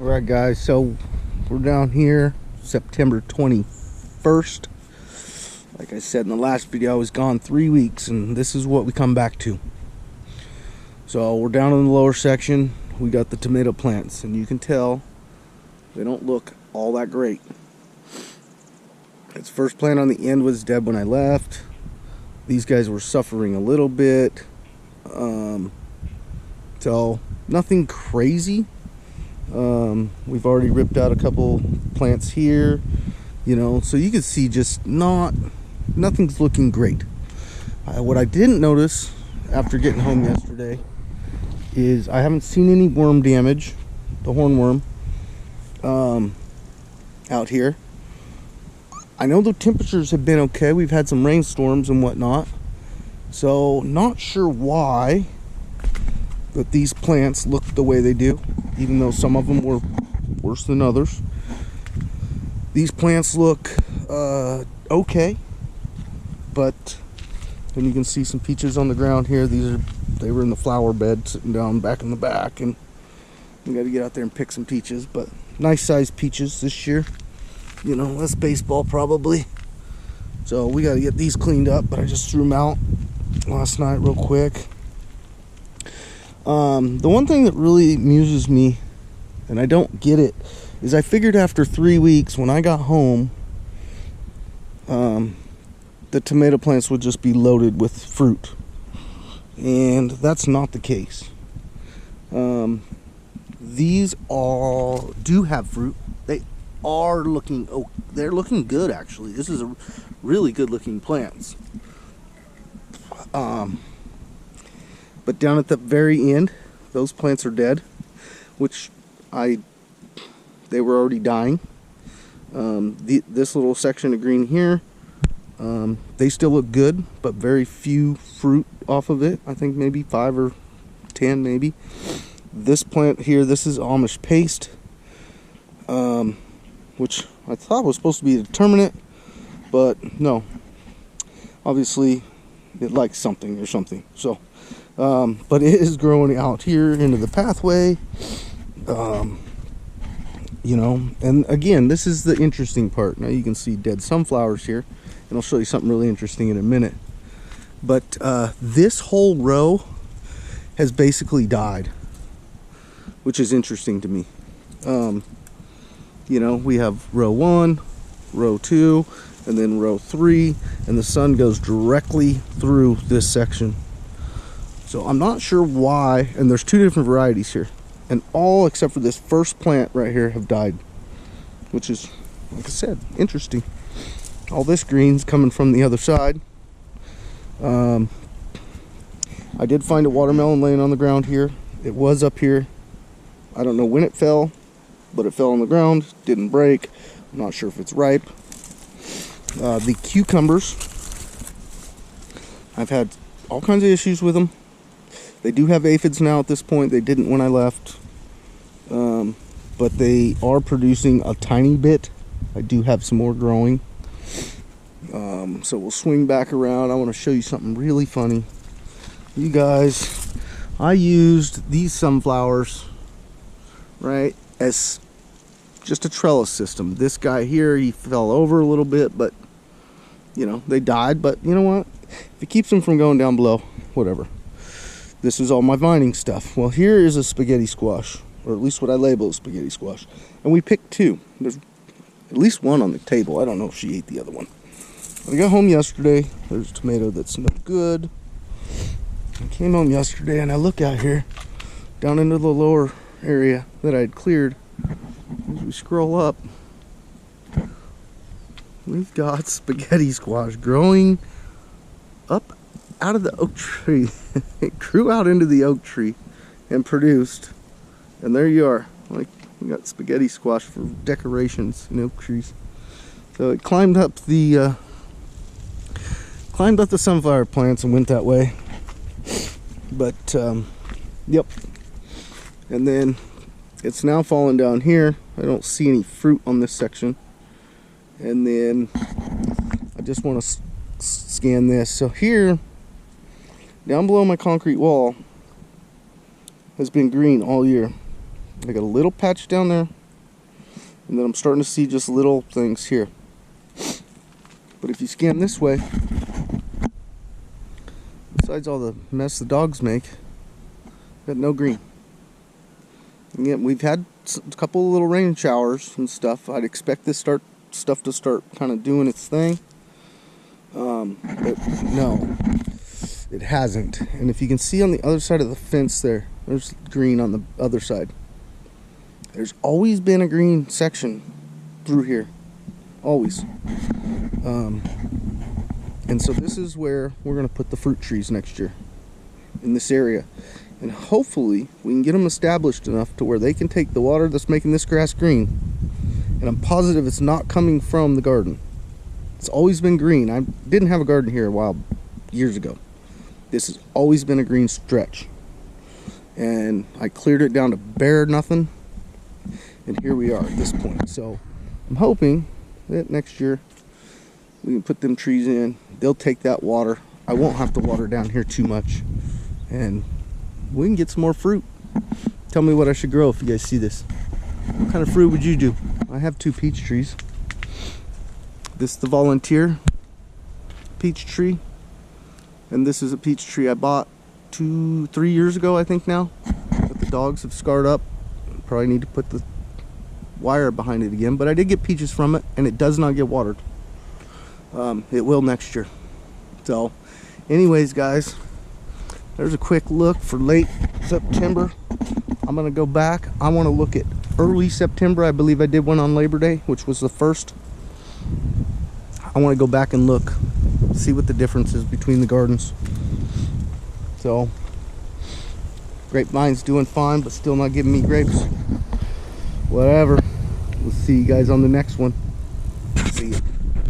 Alright guys, so we're down here September 21st. Like I said in the last video, I was gone 3 weeks and this is what we come back to. So we're down in the lower section. We got the tomato plants and you can tell they don't look all that great. Its first plant on the end was dead when I left. These guys were suffering a little bit. So nothing crazy. We've already ripped out a couple plants here, you know, so you can see just nothing's looking great. What I didn't notice after getting home yesterday is I haven't seen any worm damage, the hornworm, out here. I know the temperatures have been okay. We've had some rainstorms and whatnot, so not sure why that these plants look the way they do, even though some of them were worse than others. These plants look okay, but then you can see some peaches on the ground here. They were in the flower bed sitting down back in the back, and we got to get out there and pick some peaches, but nice sized peaches this year, you know, less baseball probably. So we got to get these cleaned up, but I just threw them out last night real quick. The one thing that really amuses me, and I don't get it, is I figured after 3 weeks when I got home, the tomato plants would just be loaded with fruit, and that's not the case. These do have fruit. They are looking, they're looking good actually. This is a really good looking plants. But down at the very end, those plants are dead, which they were already dying. This little section of green here, they still look good, but very few fruit off of it. I think maybe 5 or 10 maybe. This plant here, this is Amish paste, which I thought was supposed to be a determinate, but no. Obviously, it likes something or something. So, but it is growing out here into the pathway. You know, and again, this is the interesting part. Now you can see dead sunflowers here, and I'll show you something really interesting in a minute. But this whole row has basically died, which is interesting to me. You know, we have row 1, row 2, and then row 3, and the sun goes directly through this section. So I'm not sure why, and there's 2 different varieties here, and all except for this first plant right here have died, which is, like I said, interesting. All this green's coming from the other side. I did find a watermelon laying on the ground here. It was up here. I don't know when it fell, but it fell on the ground, didn't break. I'm not sure if it's ripe. The cucumbers, I've had all kinds of issues with them. They do have aphids now at this point. They didn't when I left, but they are producing a tiny bit. I do have some more growing. So we'll swing back around. I want to show you something really funny. You guys, I used these sunflowers, right, as just a trellis system. This guy here, he fell over a little bit, but you know, they died. But you know what, if it keeps them from going down below, whatever. This is all my vining stuff. Well, here is a spaghetti squash, or at least what I label as spaghetti squash, and we picked 2. There's at least one on the table. I don't know if she ate the other one. I got home yesterday. There's a tomato that's no good. I came home yesterday and I look out here down into the lower area that I had cleared. As we scroll up, we've got spaghetti squash growing up out of the oak tree. It grew out into the oak tree and produced, and there you are. Like, we got spaghetti squash for decorations in oak trees. So it climbed up the sunflower plants and went that way. But yep. And then it's now falling down here. I don't see any fruit on this section. And then I just want to scan this. So here, down below my concrete wall, has been green all year. I got a little patch down there, and then I'm starting to see just little things here. But if you scan this way, besides all the mess the dogs make, got no green. And yet we've had a couple of little rain showers and stuff. I'd expect this stuff to start kind of doing its thing. But no, it hasn't. And if you can see on the other side of the fence there's green on the other side. There's always been a green section through here. Always. And so this is where we're going to put the fruit trees next year, in this area. And hopefully we can get them established enough to where they can take the water that's making this grass green. And I'm positive it's not coming from the garden. It's always been green. I didn't have a garden here years ago. This has always been a green stretch. And I cleared it down to bare nothing. And here we are at this point. So I'm hoping that next year we can put them trees in. They'll take that water. I won't have to water down here too much. And we can get some more fruit. Tell me what I should grow if you guys see this. What kind of fruit would you do? I have 2 peach trees. This is the Volunteer peach tree. And this is a peach tree I bought 2-3 years ago, I think now. But the dogs have scarred up. Probably need to put the wire behind it again. But I did get peaches from it, and it does not get watered. It will next year. So, anyways, guys, there's a quick look for late September. I'm going to go back. I want to look at early September. I believe I did one on Labor Day, which was the 1st. I want to go back and look, see what the difference is between the gardens. So, grapevine's doing fine, but still not giving me grapes. Whatever. We'll see you guys on the next one. See ya.